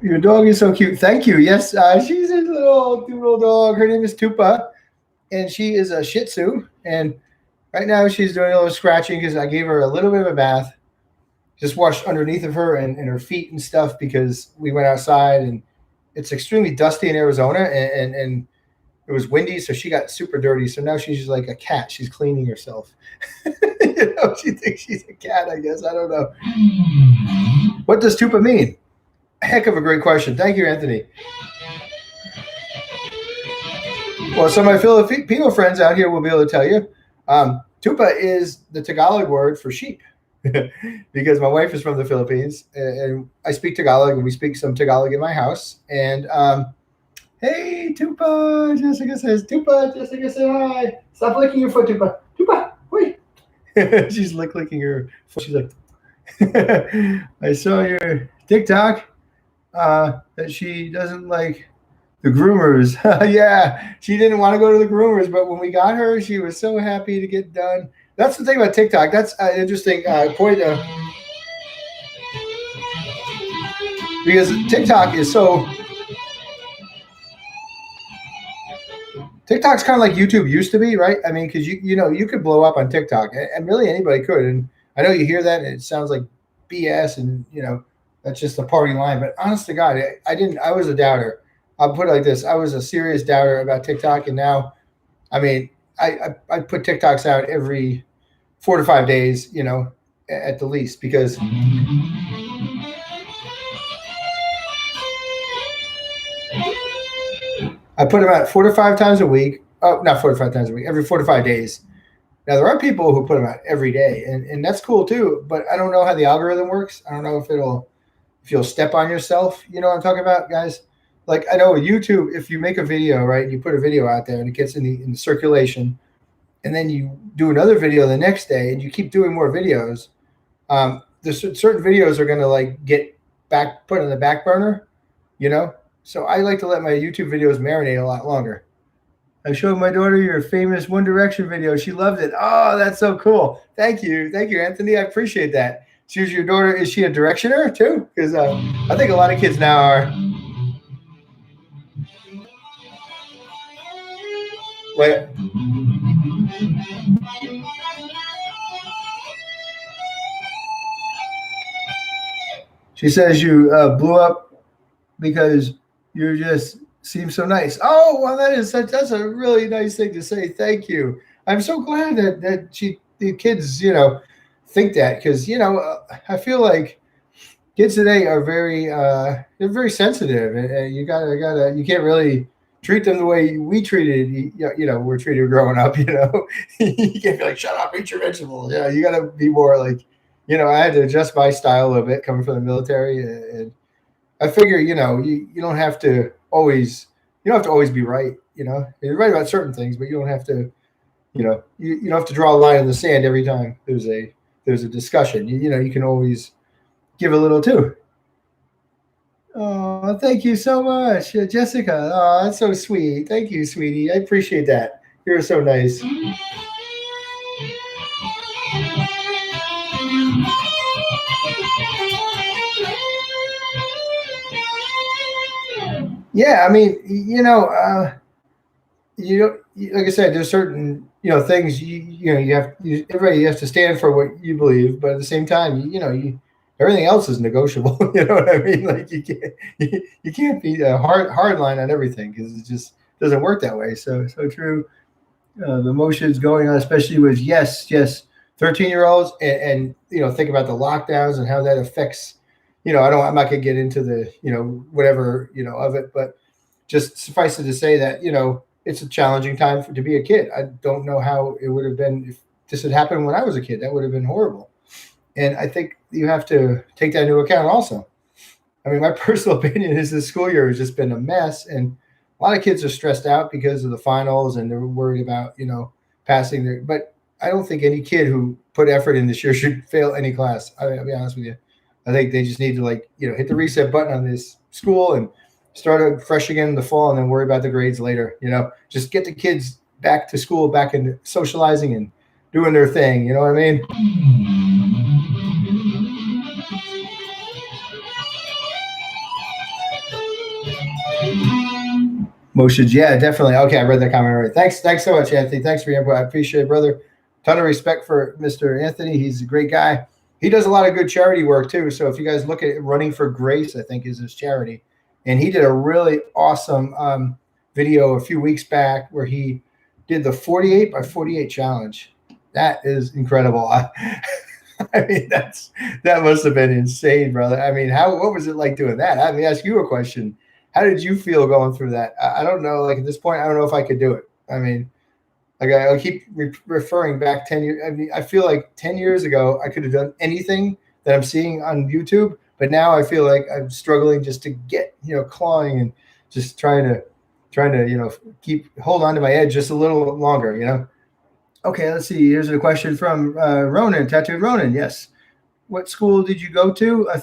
Speaker 1: Your dog is so cute. Thank you. Yes, she's a little doodle dog. Her name is Tupa, and she is a Shih Tzu. And right now she's doing a little scratching because I gave her a little bit of a bath. Just washed underneath of her and her feet and stuff because we went outside and it's extremely dusty in Arizona and it was windy, so she got super dirty. So now she's just like a cat. She's cleaning herself. She thinks she's a cat, I guess. I don't know. What does Tupa mean? Heck of a great question. Thank you, Anthony. Well, some of my Filipino friends out here will be able to tell you. Tupa is the Tagalog word for sheep because my wife is from the Philippines and I speak Tagalog and we speak some Tagalog in my house. And hey, Tupa, Jessica says, Tupa, Jessica said hi. Stop licking your foot, Tupa. Tupa, wait. She's licking her foot. She's like, I saw your TikTok that she doesn't like the groomers. Yeah, she didn't want to go to the groomers, but when we got her, she was so happy to get done. That's the thing about TikTok. That's an interesting point. Because TikTok is so... TikTok's kind of like YouTube used to be, right? I mean, because you could blow up on TikTok, and really anybody could. And I know you hear that, and it sounds like BS, and that's just a party line. But honest to God, I was a doubter. I'll put it like this: I was a serious doubter about TikTok, and now, I mean, I put TikToks out every 4 to 5 days, at the least, because I put them out 4 to 5 times a week. Oh, not 4 to 5 times a week, every 4 to 5 days. Now, there are people who put them out every day, and that's cool too, but I don't know how the algorithm works. I don't know if you'll step on yourself. You know what I'm talking about, guys? Like, I know with YouTube, if you make a video, right, you put a video out there and it gets in the circulation, and then you do another video the next day and you keep doing more videos, there's certain videos are going to like get put on the back burner, you know? So I like to let my YouTube videos marinate a lot longer. I showed my daughter your famous One Direction video. She loved it. Oh, that's so cool. Thank you, Anthony. I appreciate that. She's your daughter. Is she a Directioner too? Because I think a lot of kids now are. Wait. She says you blew up because you just seem so nice. Oh, well, that's a really nice thing to say. Thank you. I'm so glad that the kids, think that, because, I feel like kids today are they're very sensitive, and you you can't really treat them the way we treated, we're treated growing up, you can't be like, shut up, eat your vegetables. Yeah. You got to be more like, I had to adjust my style a little bit coming from the military, and I figure, you don't have to always be right. You're right about certain things, but you don't have to, you don't have to draw a line in the sand every time there's a discussion. You can always give a little too. Oh, thank you so much, Jessica. Oh, that's so sweet. Thank you, sweetie. I appreciate that. You're so nice. Yeah, I mean, like I said, there's certain things everybody has to stand for what you believe, but at the same time, everything else is negotiable. You know what I mean? Like you can't be a hard line on everything, because it just doesn't work that way. So true. The motions going on, especially with 13-year-olds, and think about the lockdowns and how that affects. I'm not gonna get into the whatever of it, but just suffice it to say that it's a challenging time to be a kid. I don't know how it would have been if this had happened when I was a kid. That would have been horrible. And I think you have to take that into account also. I mean, my personal opinion is this school year has just been a mess, and a lot of kids are stressed out because of the finals, and they're worried about, passing their, but I don't think any kid who put effort in this year should fail any class. I'll be honest with you. I think they just need to hit the reset button on this school and start fresh again in the fall, and then worry about the grades later. Just get the kids back to school, back into socializing and doing their thing. You know what I mean? Motions, yeah, definitely. Okay, I read that comment already. Thanks so much, Anthony. Thanks for your input. I appreciate it, brother. Ton of respect for Mr. Anthony. He's a great guy. He does a lot of good charity work too. So if you guys look at Running for Grace, I think is his charity, and he did a really awesome video a few weeks back where he did the 48 by 48 challenge. That is incredible. I mean, that must have been insane, brother. I mean, what was it like doing that? Let me ask you a question. How did you feel going through that? I don't know. Like at this point, I don't know if I could do it. I mean, like I keep referring back 10 years. I mean, I feel like 10 years ago, I could have done anything that I'm seeing on YouTube. But now I feel like I'm struggling just to get, clawing and just trying to, hold on to my edge just a little longer, Okay, let's see. Here's a question from Ronan, Tattooed Ronan. Yes. What school did you go to? I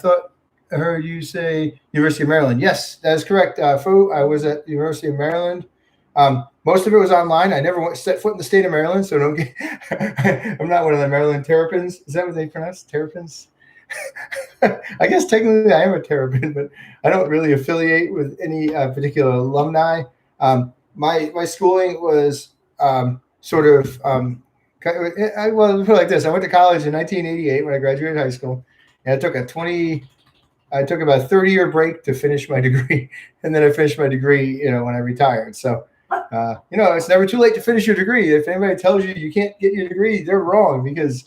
Speaker 1: heard you say University of Maryland. Yes, that is correct. Fu, I was at the University of Maryland. Most of it was online. I never set foot in the state of Maryland, so don't get. I'm not one of the Maryland Terrapins. Is that what they pronounce? Terrapins? I guess technically I am a Terrapin, but I don't really affiliate with any particular alumni. My schooling was sort of. Put it like this. I went to college in 1988 when I graduated high school, and I took about a 30-year break to finish my degree, and then I finished my degree, when I retired. So, it's never too late to finish your degree. If anybody tells you you can't get your degree, they're wrong, because,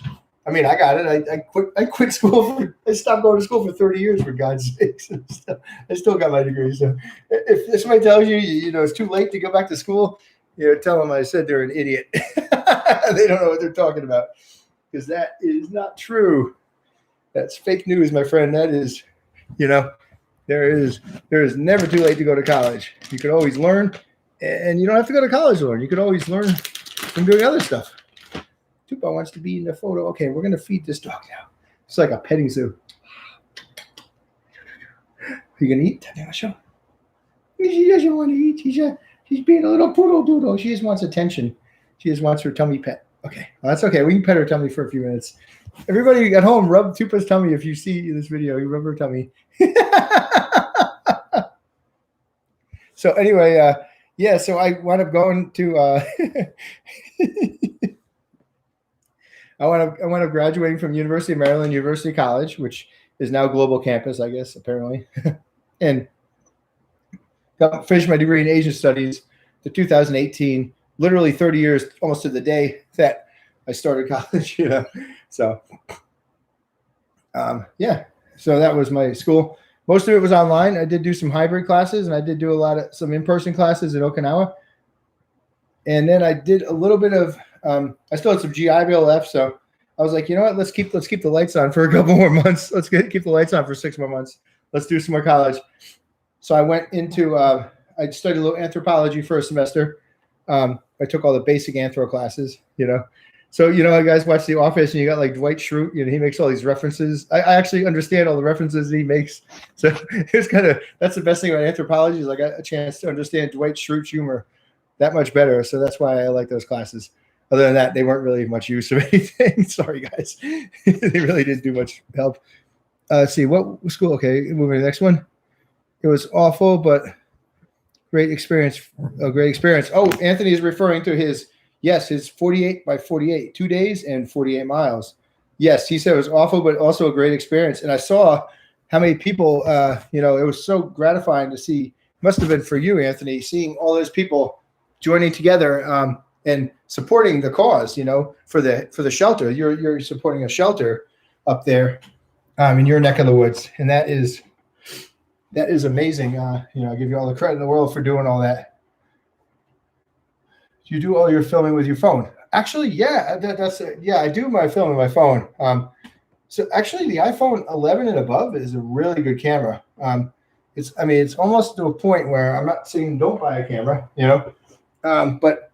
Speaker 1: I mean, I got it. I quit school. I stopped going to school for 30 years, for God's sakes. I still got my degree. So, if somebody tells you, it's too late to go back to school, tell them I said they're an idiot. They don't know what they're talking about, because that is not true. That's fake news, my friend. That is. There is never too late to go to college. You can always learn, and you don't have to go to college to learn. You can always learn from doing other stuff. Tupa wants to be in the photo. Okay, we're going to feed this dog now. It's like a petting zoo. Are you gonna eat? Show. She doesn't want to eat. She's being a little poodle doodle. She just wants attention. She just wants her tummy pet. Okay, well, that's okay. We can pet her tummy for a few minutes. Everybody at home, rub Tupa's tummy. If you see this video, you rub her tummy. So anyway, yeah. So I wound up going to. I wound up graduating from University of Maryland University College, which is now Global Campus, I guess, apparently, and finished my degree in Asian Studies in 2018. Literally 30 years, almost to the day that I started college. So yeah. So that was my school. Most of it was online. I did do some hybrid classes, and I did do some in-person classes at Okinawa. And then I did a little bit of. I still had some GI Bill left, so I was like, you know what? Let's keep the lights on for a couple more months. Let's keep the lights on for 6 more months. Let's do some more college. So I went into. I studied a little anthropology for a semester. I took all the basic anthro classes. So, you guys watch The Office, and you got like Dwight Schrute. He makes all these references. I actually understand all the references that he makes. So it's that's the best thing about anthropology is I got a chance to understand Dwight Schrute's humor that much better. So that's why I like those classes. Other than that, they weren't really much use of anything. Sorry, guys. They really didn't do much help. Let's see, what was school? Okay, moving to the next one. It was awful, but great experience. A great experience. Oh, Anthony is referring to his 48 by 48, 2 days and 48 miles. Yes, he said it was awful, but also a great experience. And I saw how many people, it was so gratifying to see. Must have been for you, Anthony, seeing all those people joining together and supporting the cause, for the shelter. You're supporting a shelter up there in your neck of the woods. And that is amazing. I give you all the credit in the world for doing all that. You do all your filming with your phone. Actually, yeah, I do my filming with my phone. So actually the iPhone 11 and above is a really good camera. It's almost to a point where I'm not saying don't buy a camera, but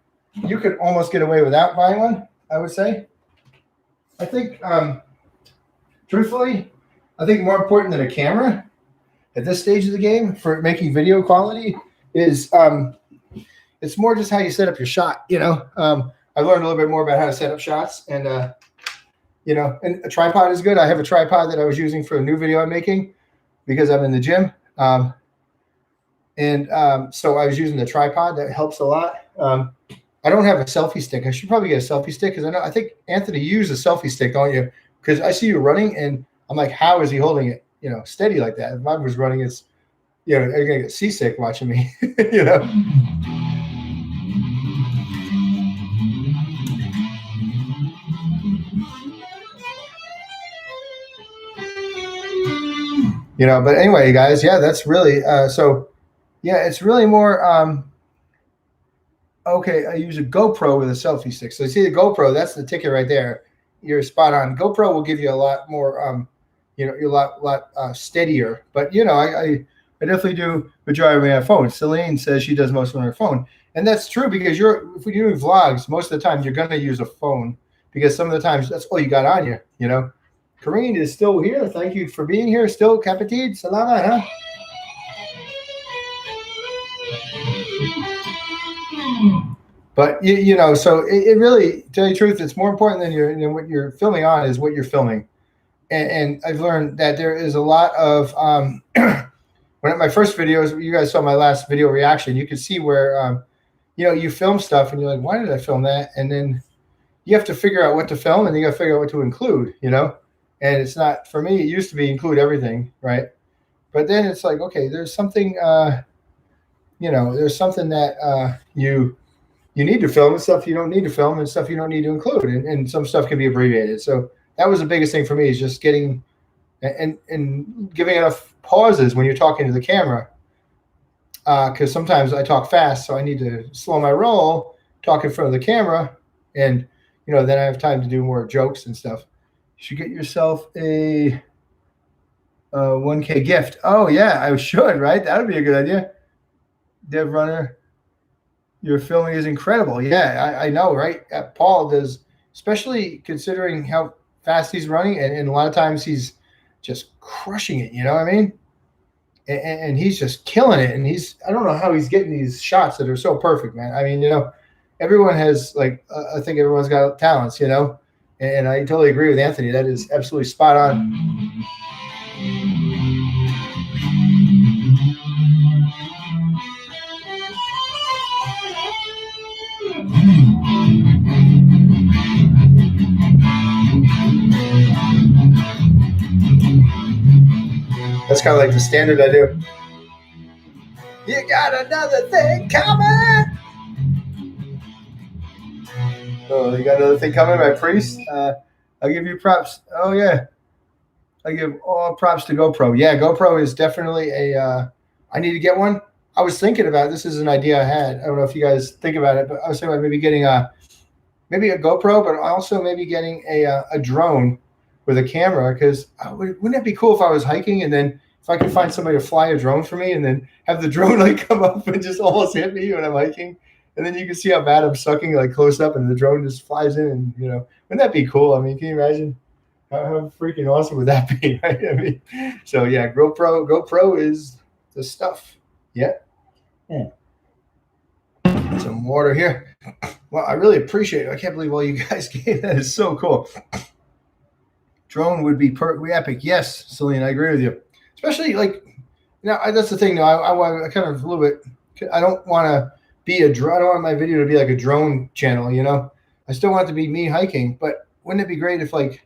Speaker 1: you could almost get away without buying one, I would say. I think, truthfully, more important than a camera at this stage of the game for making video quality is it's more just how you set up your shot. I've learned a little bit more about how to set up shots, and and a tripod is good. I have a tripod that I was using for a new video I'm making because I'm in the gym. So I was using the tripod. That helps a lot. I don't have a selfie stick. I should probably get a selfie stick because I think Anthony used a selfie stick, don't you? Because I see you running, and I'm like, how is he holding it, steady like that? If I was running, it's, you're gonna get seasick watching me, But anyway, guys, yeah, that's really it's really more. Okay, I use a GoPro with a selfie stick. So you see the GoPro, that's the ticket right there. You're spot on. GoPro will give you a lot more, you're a lot steadier. But I definitely do majority of my phone. Celine says she does most on her phone, and that's true because if we're doing vlogs, most of the time you're gonna use a phone because some of the times that's all you got on you. Karine is still here. Thank you for being here. Still, Kapatid, salamat, huh? But so it really, to tell you the truth, it's more important than what you're filming on is what you're filming. And I've learned that there is a lot of one of my first videos, you guys saw my last video reaction, you could see where you film stuff and you're like, why did I film that? And then you have to figure out what to film, and you got to figure out what to include, and it's not, for me, it used to be include everything, right? But then it's like, okay, there's something there's something that you need to film and stuff you don't need to film and stuff you don't need to include. And some stuff can be abbreviated. So that was the biggest thing for me, is just getting and giving enough pauses when you're talking to the camera. Because sometimes I talk fast, so I need to slow my roll, talk in front of the camera, and then I have time to do more jokes and stuff. You should get yourself a 1K gift. Oh yeah, I should, right? That would be a good idea. Dev Runner, your filming is incredible. Yeah, I know, right? Paul does, especially considering how fast he's running, and a lot of times he's just crushing it. You know what I mean? And he's just killing it. And I don't know how he's getting these shots that are so perfect, man. I mean, everyone has I think everyone's got talents, and I totally agree with Anthony. That is absolutely spot on. That's kind of like the standard I do. You got another thing coming. Oh, you got another thing coming, my priest? I'll give you props. Oh, yeah. I give all props to GoPro. Yeah, GoPro is definitely I need to get one. I was thinking about this is an idea I had. I don't know if you guys think about it, but I was thinking about maybe getting maybe a GoPro, but also maybe getting a drone with a camera, because wouldn't it be cool if I was hiking and then if I could find somebody to fly a drone for me and then have the drone come up and just almost hit me when I'm hiking, and then you can see how bad I'm sucking close up, and the drone just flies in, and wouldn't that be cool? I mean, can you imagine how freaking awesome would that be? Right? I mean, so yeah, GoPro is the stuff. Yeah. Some water here. Well, I really appreciate it. I can't believe all you guys gave. That is so cool. Drone would be perfectly epic. Yes, Celine, I agree with you. Especially that's the thing. Though I kind of a little bit. I don't want to be I don't want my video to be like a drone channel. I still want it to be me hiking. But wouldn't it be great if I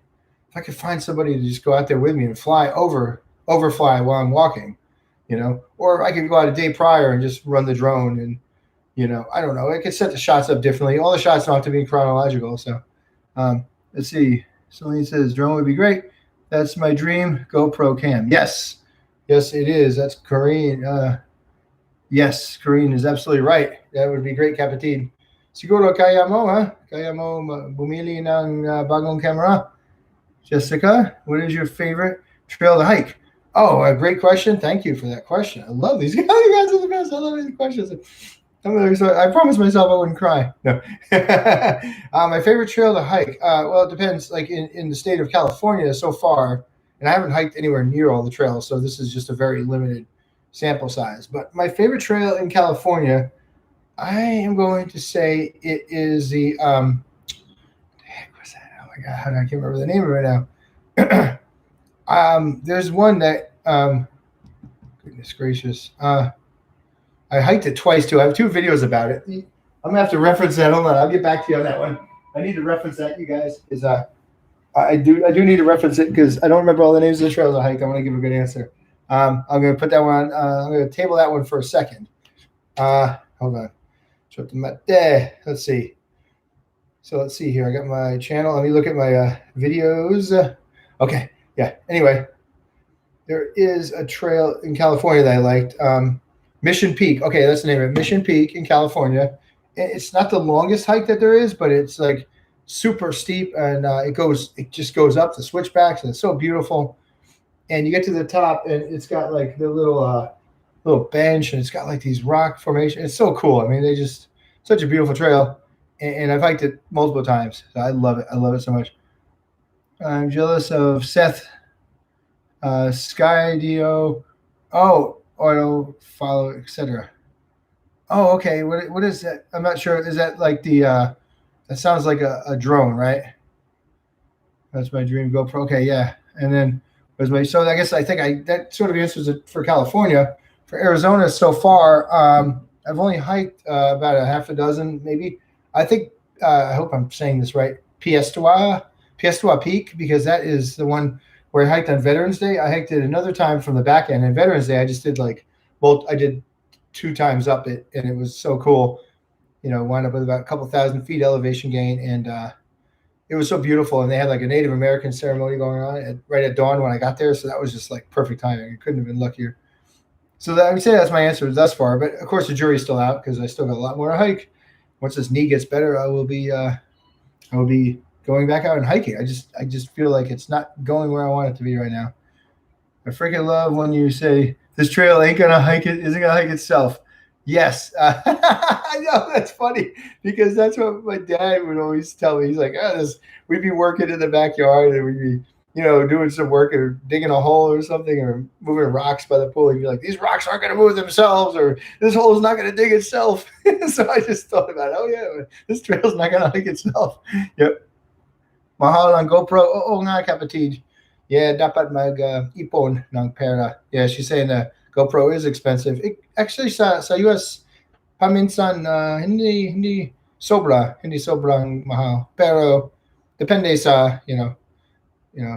Speaker 1: could find somebody to just go out there with me and overfly while I'm walking, or I could go out a day prior and just run the drone and. I don't know. I could set the shots up differently. All the shots don't have to be chronological. So let's see. Celine says, drone would be great. That's my dream GoPro cam. Yes. Yes, it is. That's Corrine. Yes, Corrine is absolutely right. That would be great, Kapatid. Siguro kaya mo, ha? Kaya mo bumili ng bagong camera? Jessica, what is your favorite trail to hike? Oh, a great question. Thank you for that question. I love these guys. You guys are the best. I love these questions. I promised myself I wouldn't cry. No. My favorite trail to hike. Well, it depends. Like in the state of California so far, and I haven't hiked anywhere near all the trails, so this is just a very limited sample size. But my favorite trail in California, I am going to say it is the the heck was that? Oh my god, I can't remember the name of it now. There's one that goodness gracious. I hiked it twice too. I have 2 videos about it. I'm gonna have to reference that. Hold on, I'll get back to you on that one. I need to reference that, you guys, because I do need to reference it because I don't remember all the names of the trails I hike. I want to give a good answer. I'm gonna put that one. I'm gonna table that one for a second. Hold on. Let's see. So let's see here. I got my channel. Let me look at my videos. Okay. Yeah. Anyway, there is a trail in California that I liked. Mission Peak. Okay, that's the name of it. Mission Peak in California. It's not the longest hike that there is, but it's super steep, and it just goes up the switchbacks, and it's so beautiful. And you get to the top, and it's got the little bench, and it's got these rock formations. It's so cool. I mean, such a beautiful trail, and I've hiked it multiple times. So I love it. I love it so much. I'm jealous of Seth Skydio. Oh. Auto follow, etc. Oh, okay. What is that? I'm not sure. Is that that sounds like a drone, right? That's my dream GoPro. Okay, yeah. And then so I guess I think that sort of answers it for California. For Arizona so far, I've only hiked about a half a dozen, maybe. I think I hope I'm saying this right. Piestewa Peak, because that is the one where I hiked on Veterans Day. I hiked it another time from the back end. And Veterans Day, I just did I did 2 times up it, and it was so cool. Wound up with about a couple thousand feet elevation gain, and it was so beautiful. And they had a Native American ceremony going on right at dawn when I got there. So that was just perfect timing. I couldn't have been luckier. So I would say that's my answer thus far. But of course, the jury's still out because I still got a lot more to hike. Once this knee gets better, I will be going back out and hiking. I just feel like it's not going where I want it to be right now. I freaking love when you say this trail isn't gonna hike itself. Yes, I know that's funny because that's what my dad would always tell me. He's like, "Oh, this." We'd be working in the backyard and we'd be, doing some work or digging a hole or something or moving rocks by the pool. He'd be like, "These rocks aren't going to move themselves," or "This hole is not going to dig itself." So I just thought about, oh yeah, this trail's not going to dig itself. Yep. Mahal ng GoPro. Oo nga, kapatid. Yeah, dapat mag-ipon ng pera. Yeah, she's saying the GoPro is expensive. Actually, sa US, paminsan hindi sobrang mahal. Pero depende sa,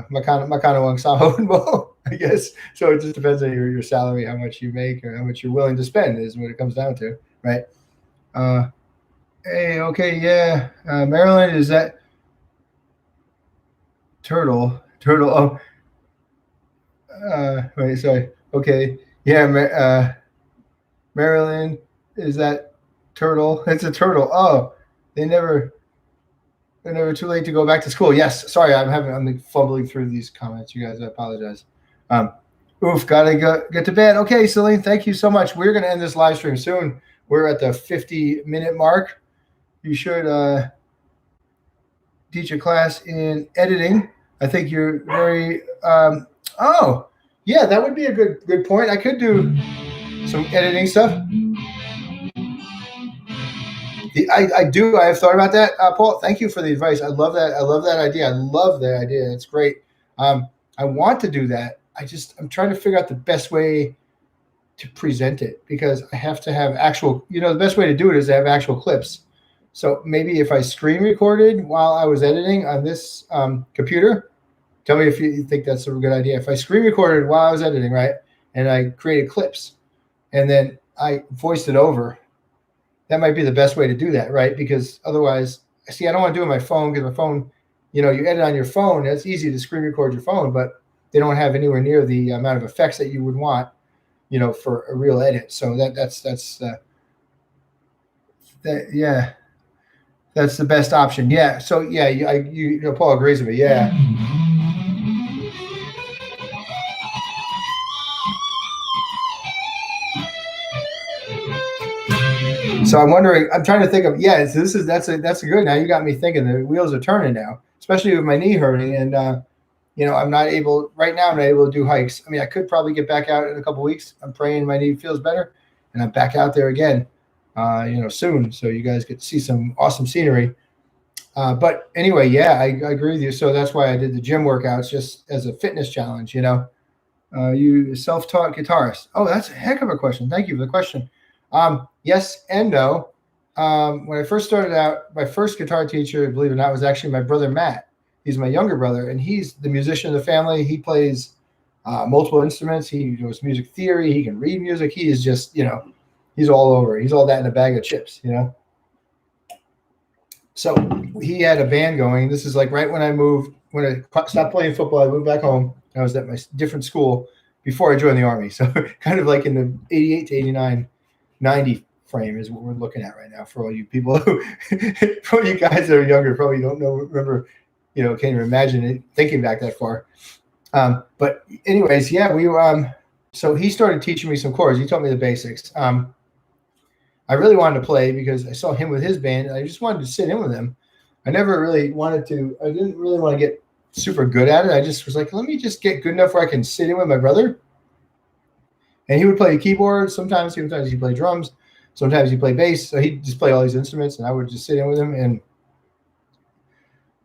Speaker 1: makano ang sahod mo, I guess. So it just depends on your salary, how much you make or how much you're willing to spend is what it comes down to, right? Hey, okay, yeah. Maryland, is that turtle? Oh, wait, sorry. Okay, yeah, Maryland, is that turtle? It's a turtle. Oh, they're never too late to go back to school. Yes, sorry, I'm fumbling through these comments, you guys. I apologize. Gotta get to bed. Okay, Celine, thank you so much. We're gonna end this live stream soon. We're at the 50-minute mark. You should teach a class in editing. I think you're very. Oh, yeah, that would be a good point. I could do some editing stuff. I do. I have thought about that, Paul. Thank you for the advice. I love that. I love that idea. I love that idea. It's great. I want to do that. I'm trying to figure out the best way to present it because I have to have actual. The best way to do it is to have actual clips. So maybe if I screen recorded while I was editing on this computer, tell me if you think that's a good idea. If I screen recorded while I was editing, right, and I created clips, and then I voiced it over, that might be the best way to do that, right? Because otherwise, see, I don't want to do it on my phone because my phone, you edit on your phone. It's easy to screen record your phone, but they don't have anywhere near the amount of effects that you would want, for a real edit. So yeah. That's the best option. Yeah. So yeah, Paul agrees with me. Yeah. So I'm wondering. I'm trying to think of. Yeah. So that's a good. Now you got me thinking. The wheels are turning now, especially with my knee hurting, and I'm not able right now. I'm not able to do hikes. I mean, I could probably get back out in a couple of weeks. I'm praying my knee feels better, and I'm back out there again. Soon, so you guys get to see some awesome scenery. But anyway, yeah, I agree with you. So that's why I did the gym workouts just as a fitness challenge. You self-taught guitarist. Oh, that's a heck of a question. Thank you for the question. Yes and no. When I first started out, my first guitar teacher, believe it or not, was actually my brother Matt. He's my younger brother, and he's the musician of the family. He plays multiple instruments. He knows music theory. He can read music. He is just, he's all over. He's all that in a bag of chips, So he had a band going. This is like right when I stopped playing football, I moved back home. I was at my different school before I joined the Army. So kind of like in the 88 to 89, 90 frame is what we're looking at right now for all you people for you guys that are younger, probably don't remember, can't even imagine it, thinking back that far. But anyways, yeah, so he started teaching me some chords. He taught me the basics. I really wanted to play because I saw him with his band. I just wanted to sit in with him. I didn't really want to get super good at it. I just was like, let me just get good enough where I can sit in with my brother. And he would play the keyboard. Sometimes he'd play drums. Sometimes he'd play bass. So he'd just play all these instruments and I would just sit in with him. And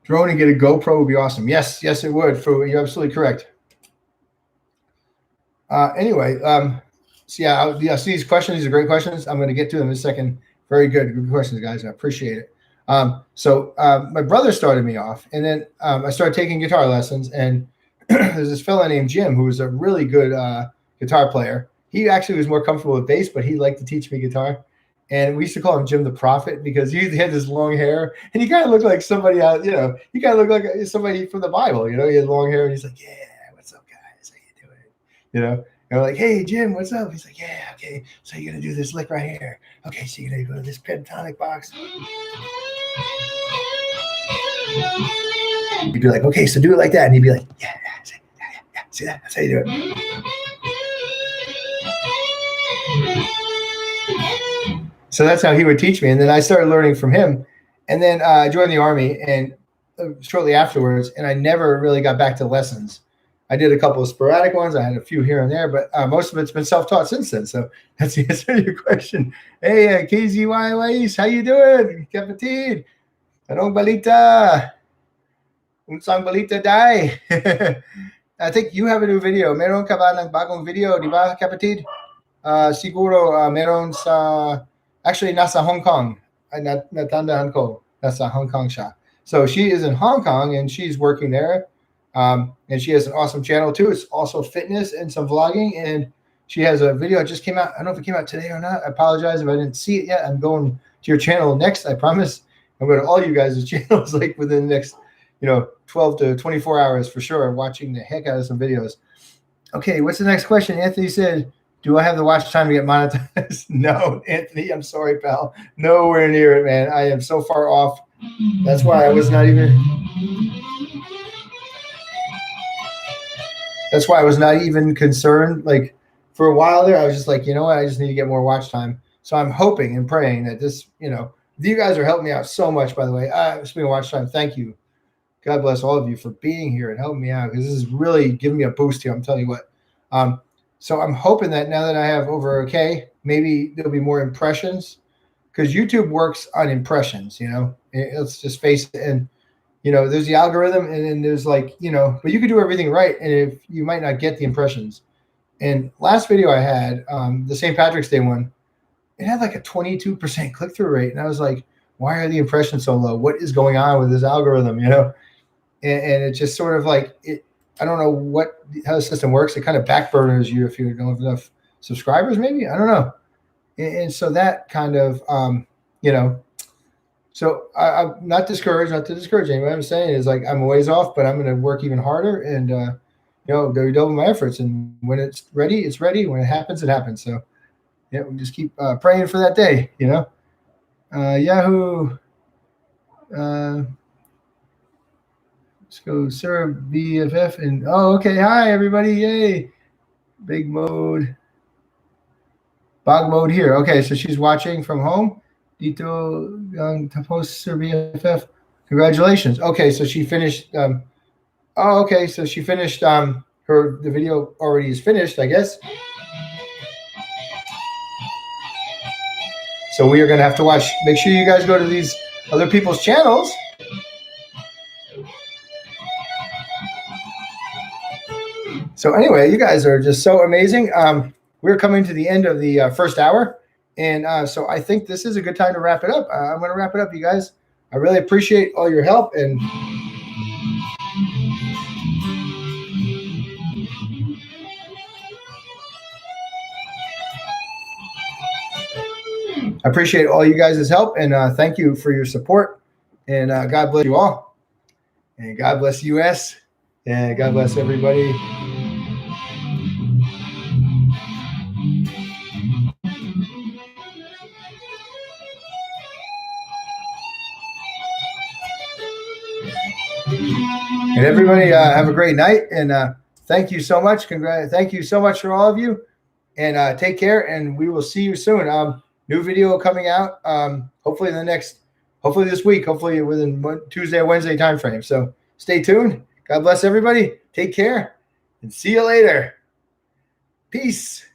Speaker 1: drone and get a GoPro would be awesome. Yes, it would. You're absolutely correct. Anyway, so yeah, see these questions. These are great questions. I'm going to get to them in a second. Very good questions, guys. I appreciate it. So my brother started me off, and then I started taking guitar lessons. And there's this fella named Jim who was a really good guitar player. He actually was more comfortable with bass, but he liked to teach me guitar. And we used to call him Jim the Prophet because he had this long hair, and he kind of looked like somebody out. He kind of looked like somebody from the Bible. He had long hair, and he's like, "Yeah, what's up, guys? How you doing?" And we're like, "Hey, Jim, what's up?" He's like, "Yeah, okay. So you're going to do this lick right here. Okay, so you're going to go to this pentatonic box." You'd be like, "Okay, so do it like that." And he'd be like, "Yeah. See that? That's how you do it." So that's how he would teach me. And then I started learning from him. And then I joined the Army and shortly afterwards, and I never really got back to lessons. I did a couple of sporadic ones. I had a few here and there, but most of it's been self-taught since then. So that's the answer to your question. Hey, KZY, how you doing? Kapatid. Anong balita? Unsang balita dai? I think you have a new video. Meron ka ba ng bagong video, di ba, Kapatid? Siguro meron sa, actually nasa Hong Kong. Natandaan ko, nasa Hong Kong siya. So she is in Hong Kong and she's working there. And she has an awesome channel too. It's also fitness and some vlogging. And she has a video that just came out. I don't know if it came out today or not. I apologize if I didn't see it yet. I'm going to your channel next, I promise. I'm going to all you guys' channels like within the next 12 to 24 hours for sure. I'm watching the heck out of some videos. Okay, what's the next question? Anthony said, do I have the watch time to get monetized? No, Anthony, I'm sorry, pal. Nowhere near it, man. I am so far off. That's why I was not even concerned. Like for a while there, I was just like, you know what? I just need to get more watch time. So I'm hoping and praying that this, you guys are helping me out so much, by the way. Speaking of watch time, thank you. God bless all of you for being here and helping me out because this is really giving me a boost here. I'm telling you what. So I'm hoping that now that I have over K, maybe there'll be more impressions because YouTube works on impressions, let's just face it. And, there's the algorithm and then there's like, but you could do everything right. And if you might not get the impressions. And last video I had, the St. Patrick's Day one, it had like a 22% click-through rate. And I was like, why are the impressions so low? What is going on with this algorithm, And it's just sort of like I don't know how the system works. It kind of backburners you if you don't have enough subscribers, maybe. I don't know. And so that kind of, so I'm not discouraged, not to discourage anyone. What I'm saying is like I'm a ways off, but I'm going to work even harder and, double my efforts. And when it's ready, it's ready. When it happens, it happens. So, yeah, we just keep praying for that day, Yahoo. Let's go, Sir BFF. And okay. Hi, everybody. Yay. Big mode. Bog mode here. Okay, so she's watching from home. Dito Tapos Sir BFF. Congratulations. Okay, so she finished. Okay, so she finished. The video already is finished, I guess. So we are going to have to watch. Make sure you guys go to these other people's channels. So anyway, you guys are just so amazing. We're coming to the end of the first hour. And so I think this is a good time to wrap it up. I'm going to wrap it up, you guys. I really appreciate all your help. And I appreciate all you guys' help. And thank you for your support. And God bless you all. And God bless the U.S. And God bless everybody. And everybody have a great night. And thank you so much. Thank you so much for all of you. And take care. And we will see you soon. New video coming out. Hopefully this week. Hopefully within Tuesday or Wednesday timeframe. So stay tuned. God bless everybody. Take care. And see you later. Peace.